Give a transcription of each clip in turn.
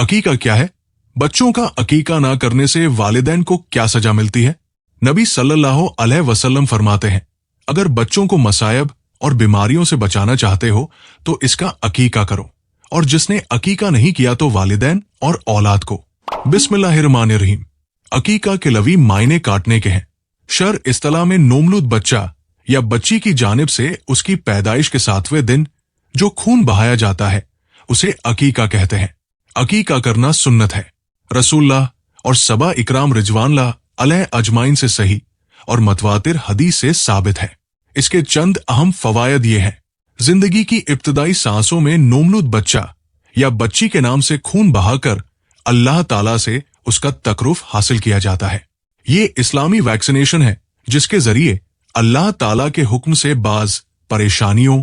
अकीका क्या है? बच्चों का अकीका ना करने से वालिदैन को क्या सजा मिलती है? नबी सल्लल्लाहु अलैहि वसल्लम फरमाते हैं, अगर बच्चों को मसायब और बीमारियों से बचाना चाहते हो तो इसका अकीका करो, और जिसने अकीका नहीं किया तो वालिदैन और औलाद को। बिस्मिल्लाहिर्रहमानिर्रहीम। अकीका के लवी मायने काटने के हैं। शर इस्तिलाह में नोमलूद बच्चा या बच्ची की जानिब से उसकी पैदाइश के 7वें दिन जो खून बहाया जाता है उसे अकीका कहते हैं। अकीका करना सुन्नत है। रसूलुल्लाह और सबा इकराम रिजवानुल्लाह अलैहि अजमाइन से सही और मतवातिर हदीस से साबित है। इसके चंद अहम फवायद ये हैं। जिंदगी की इब्तदाई सांसों में नोमलूद बच्चा या बच्ची के नाम से खून बहाकर अल्लाह ताला से उसका तकरुफ हासिल किया जाता है। ये इस्लामी वैक्सीनेशन है जिसके जरिए अल्लाह ताला के हुक्म से बाज परेशानियों,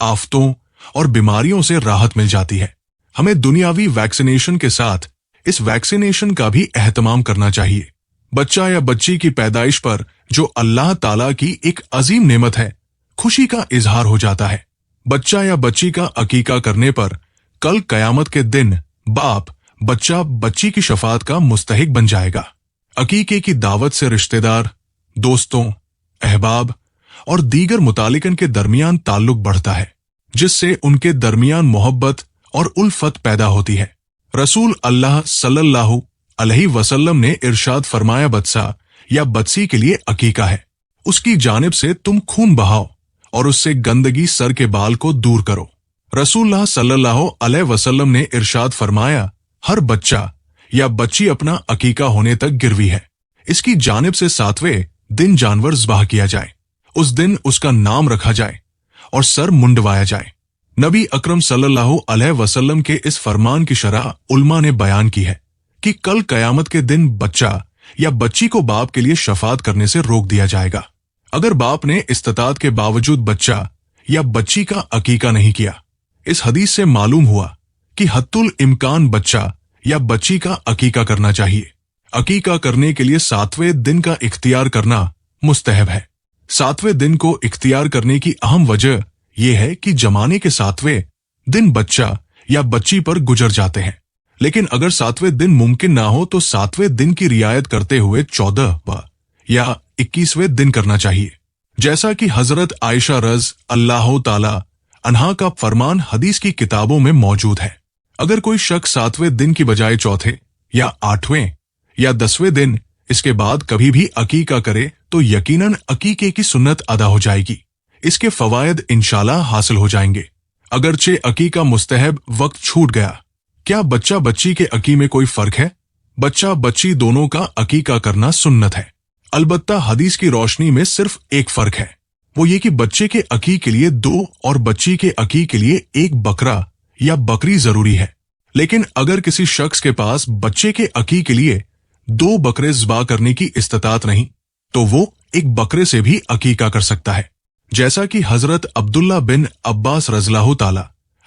आफतों और बीमारियों से राहत मिल जाती है। हमें दुनियावी वैक्सीनेशन के साथ इस वैक्सीनेशन का भी एहतमाम करना चाहिए। बच्चा या बच्ची की पैदाइश पर जो अल्लाह ताला की एक अजीम नेमत है, खुशी का इजहार हो जाता है। बच्चा या बच्ची का अकीका करने पर कल कयामत के दिन बाप बच्चा बच्ची की शफात का मुस्तहिक बन जाएगा। अकीके की दावत से रिश्तेदार, दोस्तों, अहबाब और दीगर मुतालिकन के दरमियान ताल्लुक बढ़ता है, जिससे उनके दरमियान मोहब्बत और उल्फत पैदा होती है। रसूल अल्लाह सल्लल्लाहु अलैहि वसल्लम ने इरशाद फरमाया, बच्चा या बच्ची के लिए अकीका है, उसकी जानिब से तुम खून बहाओ और उससे गंदगी सर के बाल को दूर करो। रसूलुल्लाह सल्लल्लाहु अलैहि वसल्लम ने इरशाद फरमाया, हर बच्चा या बच्ची अपना अकीका होने तक गिरवी है। इसकी जानिब से 7वें दिन जानवर ज़बाह किया जाए, उस दिन उसका नाम रखा जाए और सर मुंडवाया जाए। नबी अकरम सल्लल्लाहु अलैहि वसल्लम के इस फरमान की शरह उल्मा ने बयान की है कि कल कयामत के दिन बच्चा या बच्ची को बाप के लिए शफात करने से रोक दिया जाएगा अगर बाप ने इस्तिताअत के बावजूद बच्चा या बच्ची का अकीका नहीं किया। इस हदीस से मालूम हुआ कि हत्तुल इम्कान बच्चा या बच्ची का अकीका करना चाहिए। अकीका करने के लिए 7वें दिन का इख्तियार करना मुस्तहब है। 7वें दिन को इख्तियार करने की अहम वजह यह है कि जमाने के 7वें दिन बच्चा या बच्ची पर गुजर जाते हैं, लेकिन अगर 7वें दिन मुमकिन ना हो तो 7वें दिन की रियायत करते हुए 14 या 21वें दिन करना चाहिए, जैसा कि हजरत आयशा रज़ अल्लाह ताला अन्हा का फरमान हदीस की किताबों में मौजूद है। अगर कोई शख्स 7वें दिन की बजाय चौथे या 8वें या 10वें दिन इसके बाद कभी भी अकीका करे तो यकीनन अकीके की सुन्नत अदा हो जाएगी। इसके फवायद इंशाल्लाह हासिल हो जाएंगे। अगरचे अकीका मुस्तहब वक्त छूट गया, क्या बच्चा बच्ची के अकी में कोई फर्क है? बच्चा बच्ची दोनों का अकीका करना सुन्नत है। अलबत्ता हदीस की रोशनी में सिर्फ एक फर्क है, वो ये कि बच्चे के अकी के लिए 2 और बच्ची के अकी के लिए 1 बकरा या बकरी जरूरी है। लेकिन अगर किसी शख्स के पास बच्चे के अकी के लिए 2 बकरे ज़बाह करने की इस्तिताअत नहीं तो वो 1 बकरे से भी अकीका कर सकता है, जैसा कि हजरत अब्दुल्ला बिन अब्बास रज़ियल्लाहु ताला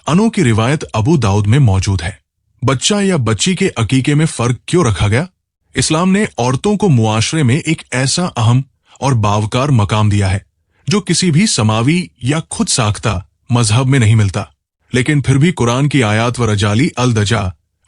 अन्हु की रिवायत अबू दाऊद में मौजूद है। बच्चा या बच्ची के अकीके में फर्क क्यों रखा गया? इस्लाम ने औरतों को मुआशरे में एक ऐसा अहम और बावकार मकाम दिया है जो किसी भी समावी या खुद साख्ता मजहब में नहीं मिलता। लेकिन फिर भी कुरान की आयात व रजाली अल दजा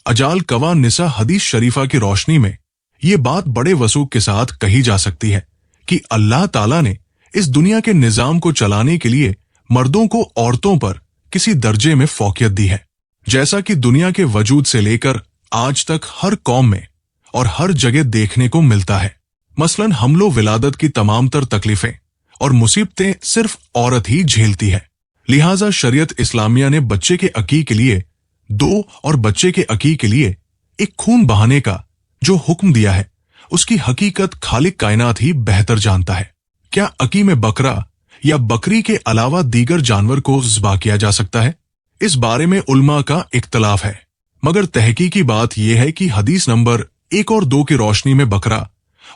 अजाल कवा निसा हदीस शरीफा की रोशनी में ये बात बड़े वसूख के साथ कही जा सकती है कि अल्लाह ताला ने इस दुनिया के निजाम को चलाने के लिए मर्दों को औरतों पर किसी दर्जे में फौकियत दी है, जैसा कि दुनिया के वजूद से लेकर आज तक हर कौम में और हर जगह देखने को मिलता है। मसलन हमलो विलादत की तमाम तर तकलीफें और मुसीबतें सिर्फ औरत ही झेलती है। लिहाजा शरीयत इस्लामिया ने बच्चे के अकी के लिए 2 और बच्चे के अकी के लिए 1 खून बहाने का जो हुक्म दिया है उसकी हकीकत खालिक कायनात ही बेहतर जानता है। क्या अकी में बकरा या बकरी के अलावा दीगर जानवर को ज़बाह किया जा सकता है? इस बारे में उल्मा का इख्तलाफ है, मगर तहकीकी बात यह है कि हदीस नंबर 1 और 2 की रोशनी में बकरा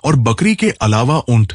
और बकरी के अलावा ऊंट,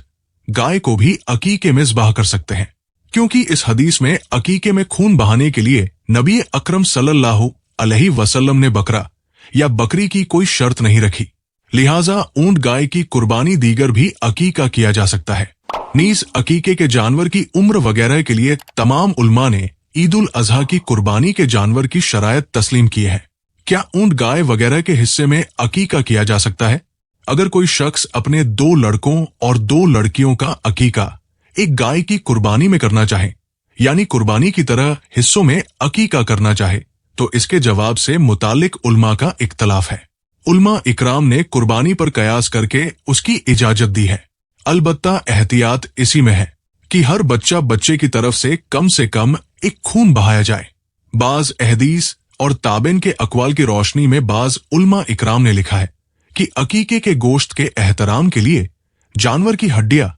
गाय को भी अकीके में ज़बाह कर सकते हैं, क्योंकि इस हदीस में अकीके में खून बहाने के लिए नबी अकरम सल्लल्लाहु अलैहि वसल्लम ने बकरा या बकरी की कोई शर्त नहीं रखी। लिहाजा ऊंट गाय की कुर्बानी दीगर भी अकीका किया जा सकता है। नीज अकीके के जानवर की उम्र वगैरह के लिए तमाम उल्मा ने ईद उल अजहा की कुर्बानी के जानवर की शरायत तस्लीम की है। क्या ऊंट गाय वगैरह के हिस्से में अकीका किया जा सकता है? अगर कोई शख्स अपने 2 लड़कों और 2 लड़कियों का अकीका एक गाय की कुर्बानी में करना चाहे, यानी कुर्बानी की तरह हिस्सों में अकीका करना चाहे, तो इसके जवाब से मुतालिक उल्मा का इख्तलाफ है। उल्मा इकराम ने कुर्बानी पर कयास करके उसकी इजाजत दी है। अलबत्ता एहतियात इसी में है कि हर बच्चे की तरफ से कम एक खून बहाया जाए। बाज अहदीस और ताबिन के अकवाल की रोशनी में बाज उल्मा इकराम ने लिखा है कि अकीके के गोश्त के एहतराम के लिए जानवर की हड्डियां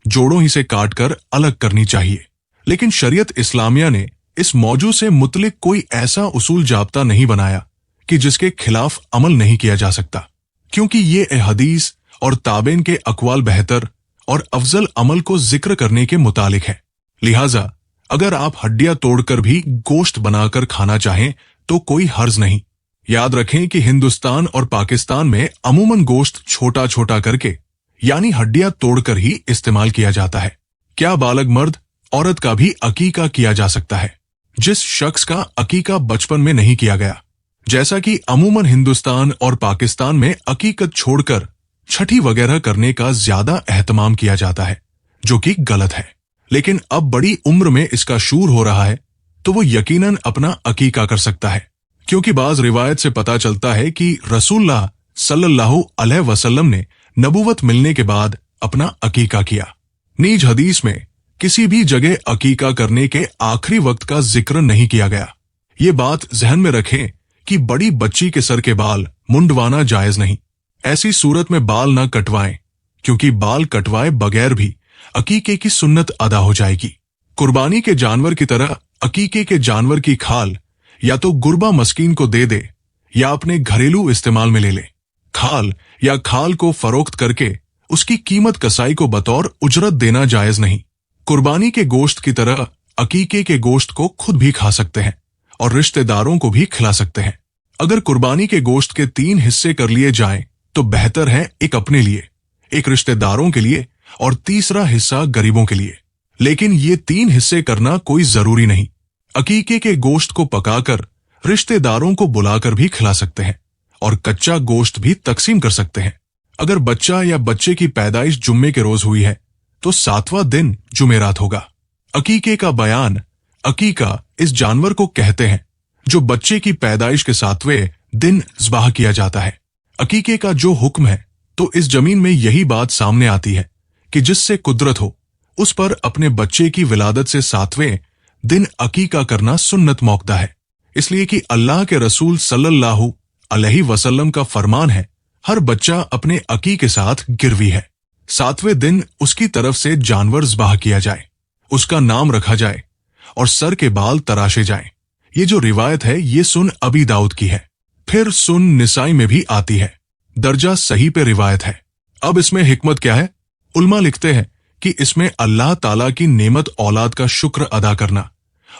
जोड़ों ही से काटकर अलग करनी चाहिए, लेकिन शरीयत इस्लामिया ने इस मौजू से मुतलिक कोई ऐसा उसूल जाब्ता नहीं बनाया कि जिसके खिलाफ अमल नहीं किया जा सकता, क्योंकि ये हदीस और ताबिन के अकवाल बेहतर और अफजल अमल को जिक्र करने के मुतालिक है। लिहाजा अगर आप हड्डियां तोड़कर भी गोश्त बनाकर खाना चाहें तो कोई हर्ज नहीं। याद रखें कि हिंदुस्तान और पाकिस्तान में अमूमन गोश्त छोटा छोटा करके यानी हड्डियां तोड़कर ही इस्तेमाल किया जाता है। क्या बालग मर्द औरत का भी अकीका किया जा सकता है जिस शख्स का अकीका बचपन में नहीं किया गया? जैसा कि अमूमन हिंदुस्तान और पाकिस्तान में अकीकत छोड़कर छठी वगैरह करने का ज्यादा एहतमाम किया जाता है, जो कि गलत है। लेकिन अब बड़ी उम्र में इसका शूर हो रहा है तो वो यकीनन अपना अकीका कर सकता है, क्योंकि बाज रिवायत से पता चलता है कि रसूलुल्लाह सल्लल्लाहु अलैहि वसल्लम ने नबूवत मिलने के बाद अपना अकीका किया। नीज हदीस में किसी भी जगह अकीका करने के आखिरी वक्त का जिक्र नहीं किया गया। ये बात जहन में रखें कि बड़ी बच्ची के सर के बाल मुंडवाना जायज नहीं। ऐसी सूरत में बाल ना कटवाएं, क्योंकि बाल कटवाए बगैर भी अकीके की सुन्नत अदा हो जाएगी। कुर्बानी के जानवर की तरह अकीके के जानवर की खाल या तो गुरबा मस्कीन को दे दे या अपने घरेलू इस्तेमाल में ले ले। खाल या खाल को फरोख्त करके उसकी कीमत कसाई को बतौर उजरत देना जायज नहीं। कुर्बानी के गोश्त की तरह अकीके के गोश्त को खुद भी खा सकते हैं और रिश्तेदारों को भी खिला सकते हैं। अगर कुर्बानी के गोश्त के 3 हिस्से कर लिए जाएं तो बेहतर है एक अपने लिए, एक रिश्तेदारों के लिए और तीसरा हिस्सा गरीबों के लिए। लेकिन ये 3 हिस्से करना कोई जरूरी नहीं। अकीके के गोश्त को पकाकर रिश्तेदारों को बुलाकर भी खिला सकते हैं और कच्चा गोश्त भी तकसीम कर सकते हैं। अगर बच्चा या बच्चे की पैदाइश जुम्मे के रोज हुई है तो 7वां दिन जुमेरात होगा। अकीके का बयान अकीका इस जानवर को कहते हैं जो बच्चे की पैदाइश के 7वें दिन ज़बाह किया जाता है। अकीके का जो हुक्म है तो इस जमीन में यही बात सामने आती है कि जिससे कुदरत हो उस पर अपने बच्चे की विलादत से 7वें दिन अकीका करना सुन्नत मौक़दा है, इसलिए कि अल्लाह के रसूल सल्लल्लाहु अलैहि वसल्लम का फरमान है, हर बच्चा अपने अकी के साथ गिरवी है। 7वें दिन उसकी तरफ से जानवर ज़बाह किया जाए, उसका नाम रखा जाए और सर के बाल तराशे जाएं। ये जो रिवायत है ये सुन अबी दाऊद की है, फिर सुन निसाई में भी आती है। दर्जा सही पे रिवायत है। अब इसमें हिकमत क्या है? उल्मा लिखते हैं कि इसमें अल्लाह ताला की नेमत औलाद का शुक्र अदा करना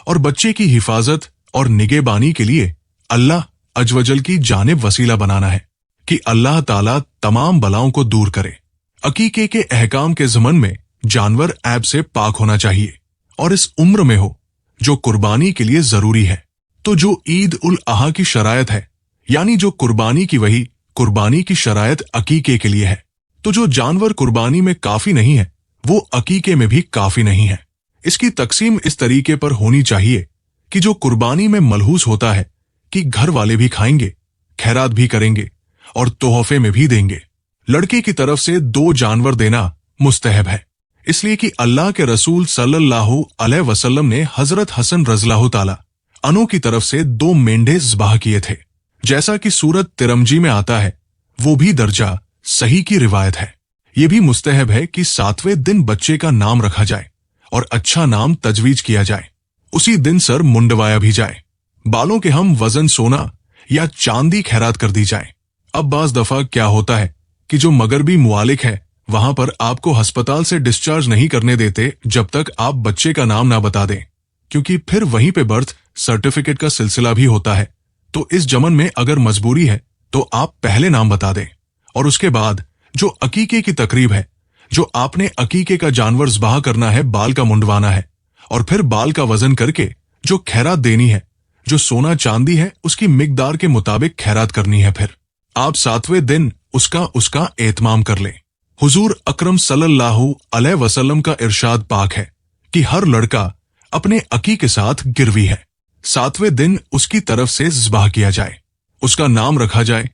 और बच्चे की हिफाजत और निगहबानी के लिए अल्लाह अजवजल की जानिब वसीला बनाना है कि अल्लाह ताला तमाम बलाओं को दूर करे। अकीके के अहकाम के ज़मन में जानवर ऐब से पाक होना चाहिए और इस उम्र में हो जो कुर्बानी के लिए जरूरी है। तो जो ईद उल अहा की शरायत है, यानी जो कुर्बानी की वही कुर्बानी की शरायत अकीके के लिए है, तो जो जानवर कुर्बानी में काफी नहीं है वो अकीके में भी काफी नहीं है। इसकी तकसीम इस तरीके पर होनी चाहिए कि जो कुर्बानी में मलहूस होता है कि घर वाले भी खाएंगे, खैरात भी करेंगे और तोहफे में भी देंगे। लड़के की तरफ से 2 जानवर देना मुस्तहब है, इसलिए कि अल्लाह के रसूल सल्लल्लाहु अलैहि वसल्लम ने हजरत हसन रज़ियल्लाहु ताला अन्हु की तरफ से 2 मेंढे ज़बाह किए थे, जैसा कि सूरत तिरमजी में आता है। वो भी दर्जा सही की रिवायत है। ये भी मुस्तहब है कि 7वें दिन बच्चे का नाम रखा जाए और अच्छा नाम तजवीज किया जाए। उसी दिन सर मुंडवाया भी जाए, बालों के हम वजन सोना या चांदी खैरात कर दी जाए। अब बाज दफा क्या होता है कि जो मगरबी मुआलिक है वहां पर आपको अस्पताल से डिस्चार्ज नहीं करने देते जब तक आप बच्चे का नाम ना बता दें, क्योंकि फिर वहीं पे बर्थ सर्टिफिकेट का सिलसिला भी होता है। तो इस जमन में अगर मजबूरी है तो आप पहले नाम बता दें और उसके बाद जो अकीके की तकरीब है, जो आपने अकीके का जानवर ज़बाह करना है, बाल का मुंडवाना है और फिर बाल का वजन करके जो खैरात देनी है जो सोना चांदी है उसकी मिकदार के मुताबिक खैरात करनी है। फिर आप 7वें दिन उसका एहतमाम कर लें। हुजूर अकरम सल्लल्लाहु अलैहि वसल्लम का इरशाद पाक है कि हर लड़का अपने अकी के साथ गिरवी है। 7वें दिन उसकी तरफ से ज़िबाह किया जाए, उसका नाम रखा जाए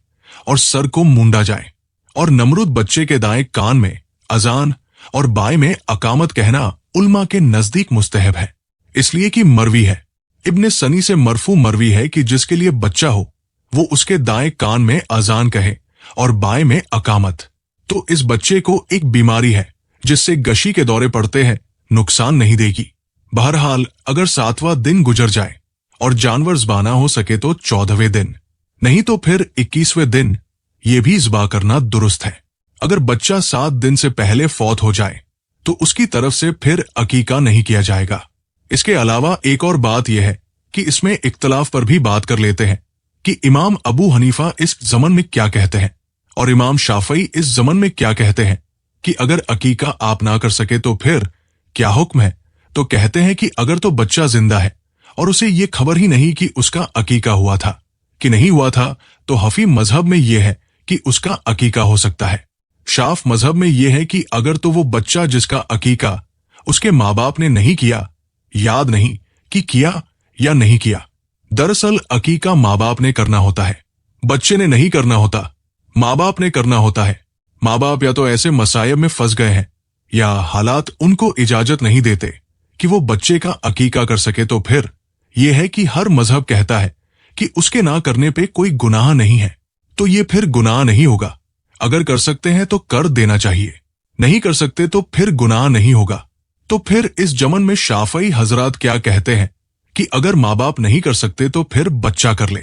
और सर को मूंडा जाए। और नमरूद बच्चे के दाएं कान में अजान और बाएं में अकामत कहना उल्मा के नजदीक मुस्तहब है, इसलिए कि मरवी है। इब्ने सनी से मरफू मरवी है कि जिसके लिए बच्चा हो वो उसके दाएं कान में अजान कहे और बाएं में अकामत। तो इस बच्चे को एक बीमारी है जिससे गशी के दौरे पड़ते हैं, नुकसान नहीं देगी। बहरहाल अगर 7वां दिन गुजर जाए और जानवर ज़बाना हो सके तो 14वें दिन, नहीं तो फिर 21वें दिन ये भी ज़बा करना दुरुस्त है। अगर बच्चा 7 दिन से पहले फौत हो जाए तो उसकी तरफ से फिर अकीका नहीं किया जाएगा। इसके अलावा एक और बात यह है कि इसमें इख्तलाफ पर भी बात कर लेते हैं कि इमाम अबू हनीफा इस ज़मन में क्या कहते हैं और इमाम शाफई इस ज़मन में क्या कहते हैं कि अगर अकीका आप ना कर सके तो फिर क्या हुक्म है। तो कहते हैं कि अगर तो बच्चा जिंदा है और उसे ये खबर ही नहीं कि उसका अकीका हुआ था कि नहीं हुआ था, तो हफी मजहब में यह है कि उसका अकीका हो सकता है। शाफ मजहब में यह है कि अगर तो वो बच्चा जिसका अकीका उसके माँ बाप ने नहीं किया, याद नहीं कि किया या नहीं किया। दरअसल अकीका माँ बाप ने करना होता है, बच्चे ने नहीं करना होता, माँ बाप ने करना होता है। माँ बाप या तो ऐसे मसायब में फंस गए हैं या हालात उनको इजाजत नहीं देते कि वो बच्चे का अकीका कर सके, तो फिर यह है कि हर मजहब कहता है कि उसके ना करने पे कोई गुनाह नहीं है, तो ये फिर गुनाह नहीं होगा। अगर कर सकते हैं तो कर देना चाहिए, नहीं कर सकते तो फिर गुनाह नहीं होगा। तो फिर इस जमन में शाफई हजरात क्या कहते हैं कि अगर माँ बाप नहीं कर सकते तो फिर बच्चा कर ले।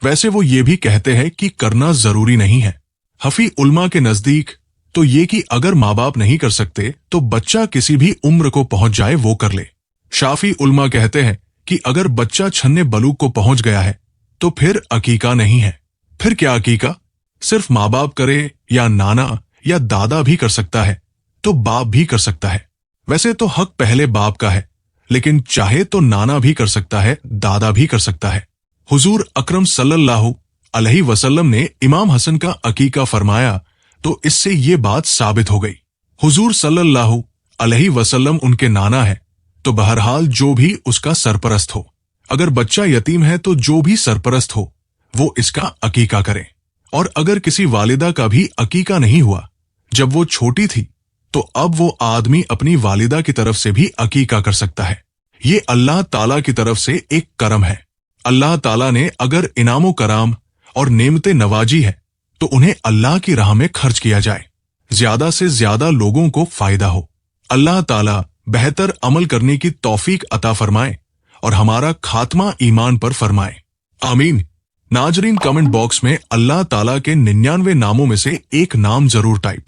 वैसे वो ये भी कहते हैं कि करना जरूरी नहीं है। हफी उल्मा के नजदीक तो ये कि अगर माँ बाप नहीं कर सकते तो बच्चा किसी भी उम्र को पहुंच जाए वो कर ले। शाफी उल्मा कहते हैं कि अगर बच्चा छन्ने बलूग को पहुंच गया है तो फिर अकीका नहीं है। फिर क्या अकीका? सिर्फ माँ बाप करे या नाना या दादा भी कर सकता है तो बाप भी कर सकता है। वैसे तो हक पहले बाप का है, लेकिन चाहे तो नाना भी कर सकता है, दादा भी कर सकता है। हुजूर अकरम सल्लल्लाहु अलैहि वसल्लम ने इमाम हसन का अकीका फरमाया तो इससे ये बात साबित हो गई। हुजूर सल्लल्लाहु अलैहि वसल्लम उनके नाना है, तो बहरहाल जो भी उसका सरपरस्त हो। अगर बच्चा यतीम है तो जो भी सरपरस्त हो वो इसका अकीका करे। और अगर किसी वालिदा का भी अकीका नहीं हुआ जब वो छोटी थी, तो अब वो आदमी अपनी वालिदा की तरफ से भी अकीका कर सकता है। ये अल्लाह ताला की तरफ से एक करम है। अल्लाह ताला ने अगर इनामो कराम और नेमते नवाजी है तो उन्हें अल्लाह की राह में खर्च किया जाए, ज्यादा से ज्यादा लोगों को फायदा हो। अल्लाह ताला बेहतर अमल करने की तौफीक अता फरमाए और हमारा खात्मा ईमान पर फरमाए, आमीन। नाजरीन, कमेंट बॉक्स में अल्लाह ताला के 99 नामों में से एक नाम जरूर टाइप